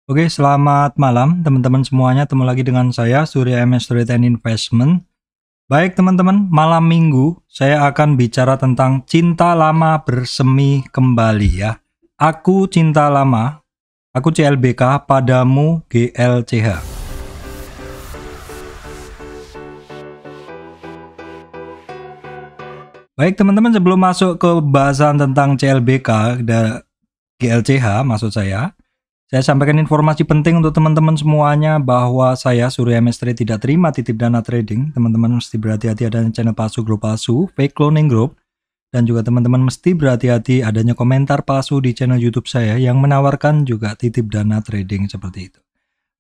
Oke, selamat malam teman-teman semuanya. Ketemu lagi dengan saya Surya MS Trade and Investment. Baik teman-teman, malam minggu saya akan bicara tentang cinta lama bersemi kembali ya. Aku cinta lama, aku CLBK, padamu GLCH. Baik teman-teman, sebelum masuk ke bahasan tentang CLBK dan GLCH maksud saya sampaikan informasi penting untuk teman-teman semuanya bahwa saya Surya MS Trade tidak terima titip dana trading. Teman-teman mesti berhati-hati adanya channel palsu, grup palsu, fake cloning group, dan juga teman-teman mesti berhati-hati adanya komentar palsu di channel YouTube saya yang menawarkan juga titip dana trading seperti itu.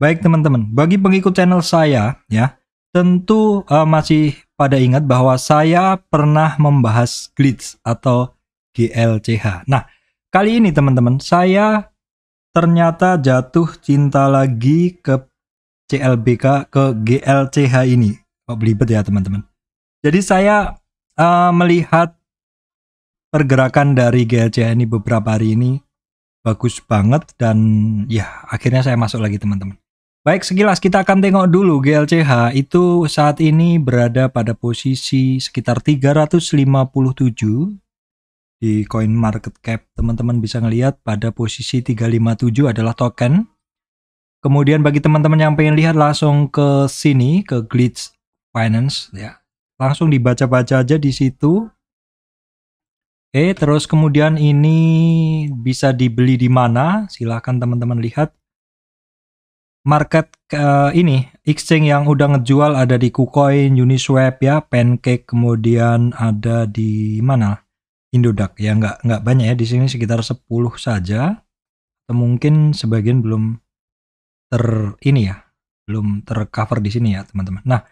Baik teman-teman, bagi pengikut channel saya ya, tentu masih pada ingat bahwa saya pernah membahas glitch atau GLCH. Nah, kali ini teman-teman, saya ternyata jatuh cinta lagi ke CLBK, ke GLCH ini. Kok belibet ya teman-teman. Jadi saya melihat pergerakan dari GLCH ini beberapa hari ini bagus banget dan ya akhirnya saya masuk lagi teman-teman. Baik, sekilas kita akan tengok dulu GLCH itu saat ini berada pada posisi sekitar 357 di coin market cap. Teman-teman bisa ngelihat pada posisi 357 adalah token. Kemudian bagi teman-teman yang pengen lihat langsung ke sini, ke Glitch Finance ya. Langsung dibaca-baca aja di situ. Oke, terus kemudian ini bisa dibeli di mana? Silahkan teman-teman lihat. Market ini exchange yang udah ngejual ada di KuCoin, Uniswap ya, Pancake, kemudian ada di mana? Indodax ya, nggak banyak ya, di sini sekitar 10 saja, atau mungkin sebagian belum belum tercover di sini ya teman-teman. Nah,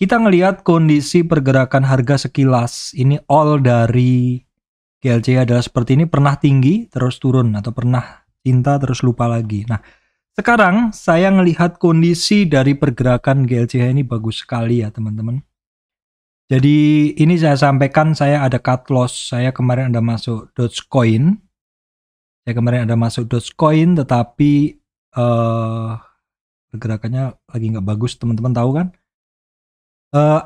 kita ngelihat kondisi pergerakan harga sekilas ini all dari GLCH adalah seperti ini, pernah tinggi terus turun atau pernah cinta terus lupa lagi. Nah, sekarang saya ngelihat kondisi dari pergerakan GLCH ini bagus sekali ya teman-teman. Jadi ini saya sampaikan, saya ada cut loss, saya kemarin ada masuk Dogecoin. Tetapi pergerakannya lagi nggak bagus, teman-teman tahu kan.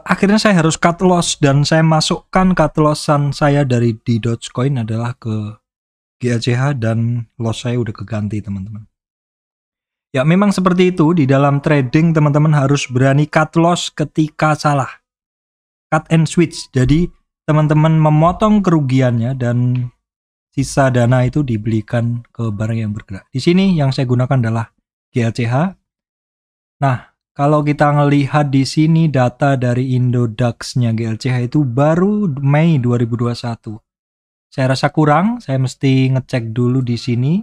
Akhirnya saya harus cut loss dan saya masukkan cut lossan saya dari di Dogecoin adalah ke GLCH dan loss saya udah keganti teman-teman. Ya memang seperti itu, di dalam trading teman-teman harus berani cut loss ketika salah. Cut and switch, jadi teman-teman memotong kerugiannya dan sisa dana itu dibelikan ke barang yang bergerak. Di sini yang saya gunakan adalah GLCH. Nah, kalau kita ngelihat di sini data dari Indodax-nya GLCH itu baru Mei 2021. Saya rasa kurang, saya mesti ngecek dulu di sini.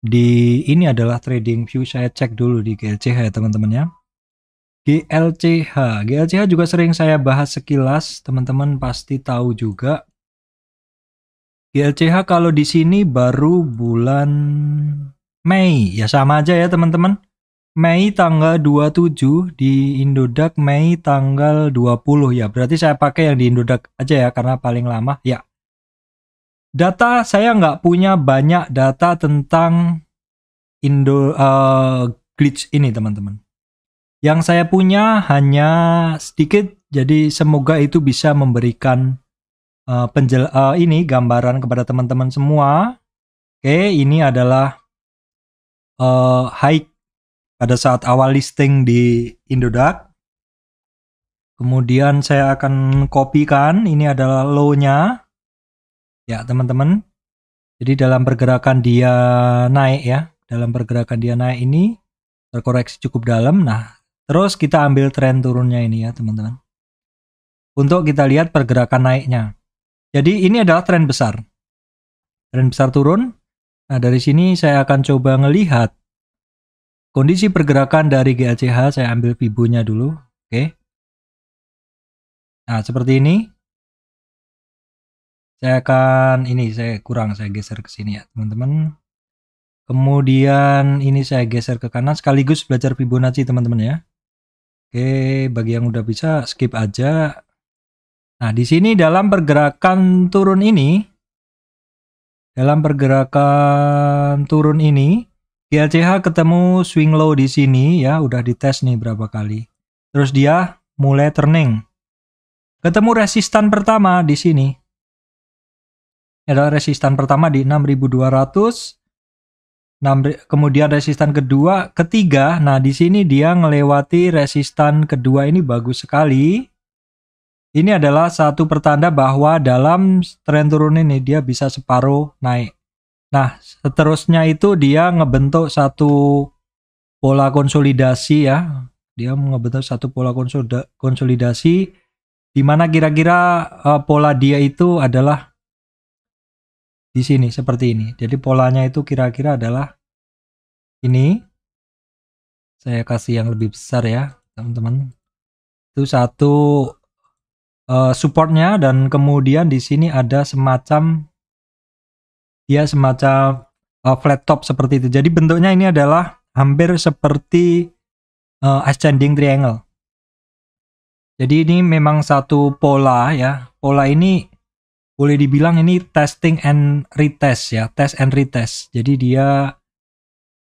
Ini adalah trading view, saya cek dulu di GLCH ya teman-teman ya. GLCH juga sering saya bahas sekilas, teman-teman pasti tahu juga. GLCH kalau di sini baru bulan Mei, ya sama aja ya teman-teman. Mei tanggal 27 di Indodax, Mei tanggal 20 ya. Berarti saya pakai yang di Indodax aja ya karena paling lama ya. Data saya nggak punya banyak data tentang glitch ini teman-teman. Yang saya punya hanya sedikit, jadi semoga itu bisa memberikan gambaran kepada teman-teman semua. Oke, ini adalah high pada saat awal listing di Indodax. Kemudian saya akan kopikan, ini adalah low-nya. Ya teman-teman, jadi dalam pergerakan dia naik ya, ini terkoreksi cukup dalam. Nah, terus kita ambil tren turunnya ini ya teman-teman. Untuk kita lihat pergerakan naiknya. Jadi ini adalah tren besar. Tren besar turun. Nah, dari sini saya akan coba ngelihat kondisi pergerakan dari GLCH. Saya ambil Fibo-nya dulu. Oke. Nah, seperti ini. Saya geser ke sini ya teman-teman. Kemudian ini saya geser ke kanan sekaligus belajar Fibonacci teman-teman ya. Oke, bagi yang udah bisa skip aja. Nah, di sini dalam pergerakan turun ini GLCH ketemu swing low di sini ya, udah dites nih berapa kali. Terus dia mulai turning. Ketemu resistan pertama di sini. Ini adalah resistan pertama di 6.200. Kemudian resistan kedua, ketiga. Nah, di sini dia melewati resistan kedua, ini bagus sekali. Ini adalah satu pertanda bahwa dalam tren turun ini dia bisa separuh naik. Nah, seterusnya itu dia ngebentuk satu pola konsolidasi ya. Dia ngebentuk satu pola konsolidasi di mana kira-kira pola dia itu adalah di sini seperti ini. Jadi polanya itu kira-kira adalah ini. Saya kasih yang lebih besar ya, teman-teman. Itu satu supportnya, dan kemudian di sini ada semacam flat top seperti itu. Jadi bentuknya ini adalah hampir seperti ascending triangle. Jadi ini memang satu pola ya. Pola ini boleh dibilang ini testing and retest ya, test and retest. Jadi dia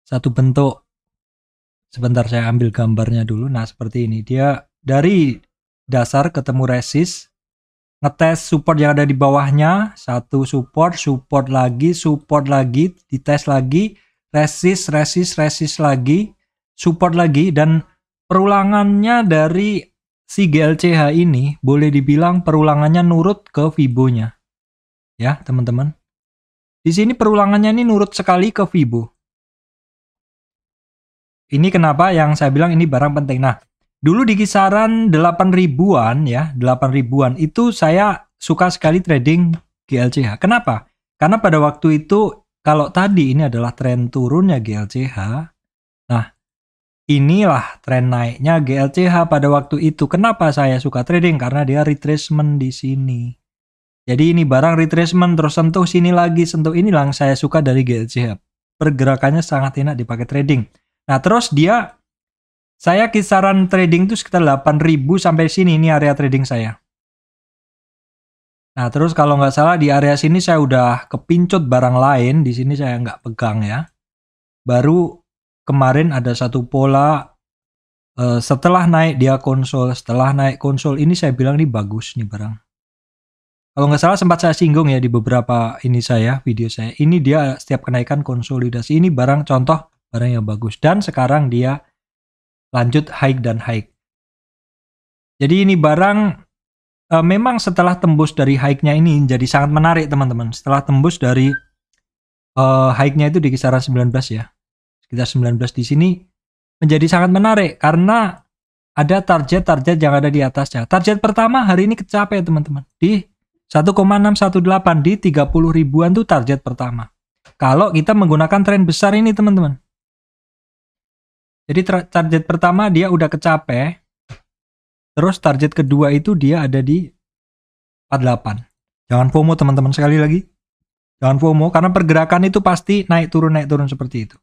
satu bentuk. Sebentar saya ambil gambarnya dulu. Nah, seperti ini. Dia dari dasar ketemu resist, ngetes support yang ada di bawahnya, satu support lagi, dites lagi, resist lagi, support lagi, dan perulangannya dari si GLCH ini boleh dibilang perulangannya nurut ke Fibo-nya. Ya, teman-teman. Di sini perulangannya ini nurut sekali ke Fibo. Ini kenapa yang saya bilang ini barang penting. Nah, dulu di kisaran 8.000-an ya, 8.000-an itu saya suka sekali trading GLCH. Kenapa? Karena pada waktu itu kalau tadi ini adalah tren turunnya GLCH. Nah, inilah tren naiknya GLCH pada waktu itu. Kenapa saya suka trading? Karena dia retracement di sini. Jadi ini barang retracement terus sentuh sini lagi, sentuh ini yang saya suka dari GLCH. Pergerakannya sangat enak dipakai trading. Nah, terus saya kisaran trading itu sekitar 8.000 sampai sini, ini area trading saya. Nah, terus kalau nggak salah di area sini saya udah kepincut barang lain, di sini saya nggak pegang ya. Baru kemarin ada satu pola, setelah naik dia konsol, ini saya bilang ini bagus nih barang. Kalau nggak salah sempat saya singgung ya di beberapa video saya. Ini dia setiap kenaikan konsolidasi, ini barang contoh barang yang bagus, dan sekarang dia lanjut high dan high. Jadi ini barang memang setelah tembus dari high-nya ini jadi sangat menarik teman-teman. Setelah tembus dari high-nya itu di kisaran 19 ya, sekitar 19 di sini menjadi sangat menarik karena ada target-target yang ada di atasnya. Target pertama hari ini kecapai teman-teman di 1,618 di 30 ribuan tuh target pertama. Kalau kita menggunakan tren besar ini teman-teman. Jadi target pertama dia udah kecapai. Terus target kedua itu dia ada di 48. Jangan FOMO teman-teman, sekali lagi. Jangan FOMO karena pergerakan itu pasti naik turun seperti itu.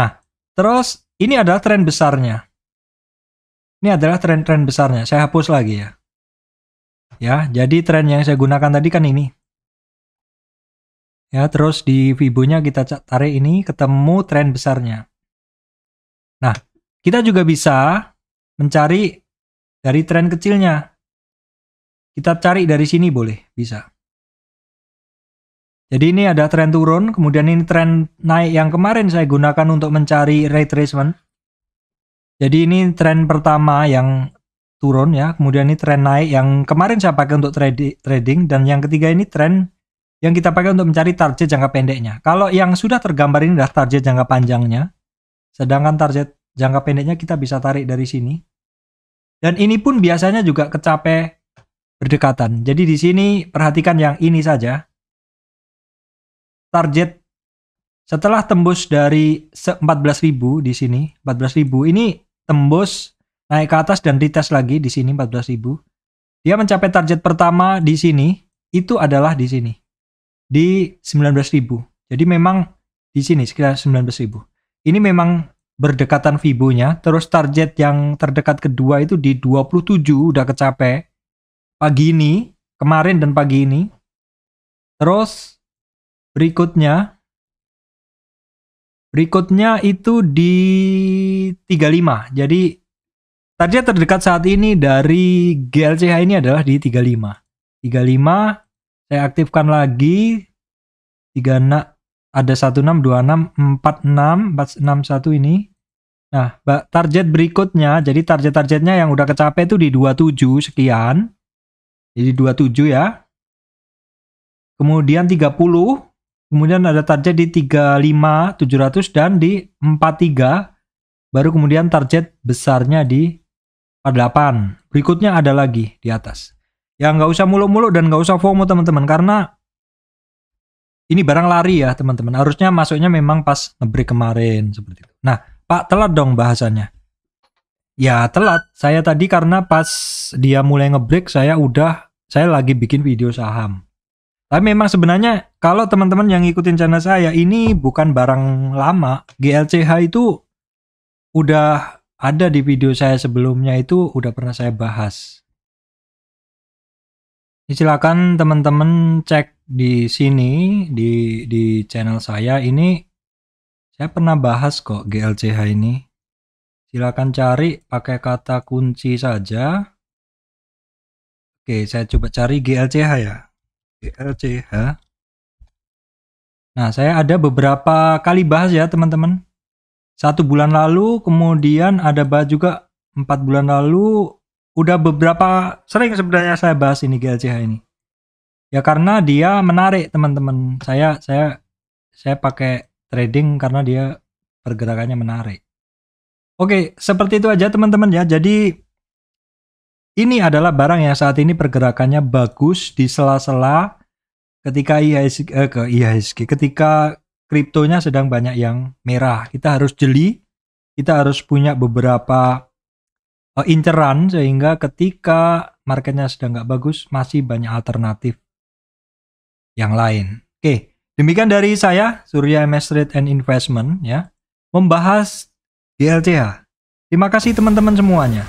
Nah, terus ini adalah tren besarnya. Ini adalah tren besarnya. Saya hapus lagi ya. Ya, jadi tren yang saya gunakan tadi kan ini. Ya, terus di Fibo-nya kita tarik ini ketemu tren besarnya. Nah, kita juga bisa mencari dari tren kecilnya. Kita cari dari sini boleh, bisa. Jadi ini ada tren turun, kemudian ini tren naik yang kemarin saya gunakan untuk mencari retracement. Jadi ini tren pertama yang turun ya, kemudian ini tren naik yang kemarin saya pakai untuk trading, dan yang ketiga ini tren yang kita pakai untuk mencari target jangka pendeknya. Kalau yang sudah tergambar ini adalah target jangka panjangnya, sedangkan target jangka pendeknya kita bisa tarik dari sini. Dan ini pun biasanya juga kecapai berdekatan. Jadi di sini perhatikan yang ini saja. Target setelah tembus dari 14.000 di sini, 14.000 ini tembus naik ke atas dan retest lagi di sini 14.000. Dia mencapai target pertama di sini, itu adalah di sini. Di 19.000. Jadi memang di sini sekitar 19.000. Ini memang berdekatan Fibo-nya, terus target yang terdekat kedua itu di 27 udah kecapai pagi ini, kemarin dan pagi ini. Terus berikutnya Berikutnya itu di 35. Jadi target terdekat saat ini dari GLCH ini adalah di 35. 35 saya aktifkan lagi. 36 ada 1626 46 461 ini. Nah, target berikutnya, jadi target-targetnya yang udah kecapai itu di 27 sekian. Jadi 27 ya. Kemudian 30. Kemudian ada target di 35 700 dan di 43. Baru kemudian target besarnya di 48. Berikutnya ada lagi di atas. Ya nggak usah muluk-muluk dan nggak usah FOMO teman-teman, karena ini barang lari ya teman-teman. Harusnya masuknya memang pas nge-break kemarin seperti itu. Nah, Pak, telat dong bahasannya. Ya telat. Saya tadi karena pas dia mulai nge-break saya lagi bikin video saham. Tapi memang sebenarnya kalau teman-teman yang ngikutin channel saya, ini bukan barang lama. GLCH itu udah ada di video saya sebelumnya, itu udah pernah saya bahas. Silakan teman-teman cek di sini di channel saya ini. Saya pernah bahas kok GLCH ini. Silakan cari pakai kata kunci saja. Oke, saya coba cari GLCH ya. GLCH. Nah, saya ada beberapa kali bahas ya teman-teman. 1 bulan lalu, kemudian ada bahas juga 4 bulan lalu. Udah beberapa sering sebenarnya saya bahas ini GLCH ini. Ya karena dia menarik teman-teman. Saya pakai trading karena dia pergerakannya menarik. Oke, seperti itu aja teman-teman ya. Jadi ini adalah barang yang saat ini pergerakannya bagus di sela-sela ketika IHSG, ketika kriptonya sedang banyak yang merah. Kita harus jeli, kita harus punya beberapa inceran sehingga ketika marketnya sedang nggak bagus masih banyak alternatif yang lain. Oke, demikian dari saya Surya MS Trade and Investment ya, membahas GLCH. Terima kasih teman-teman semuanya.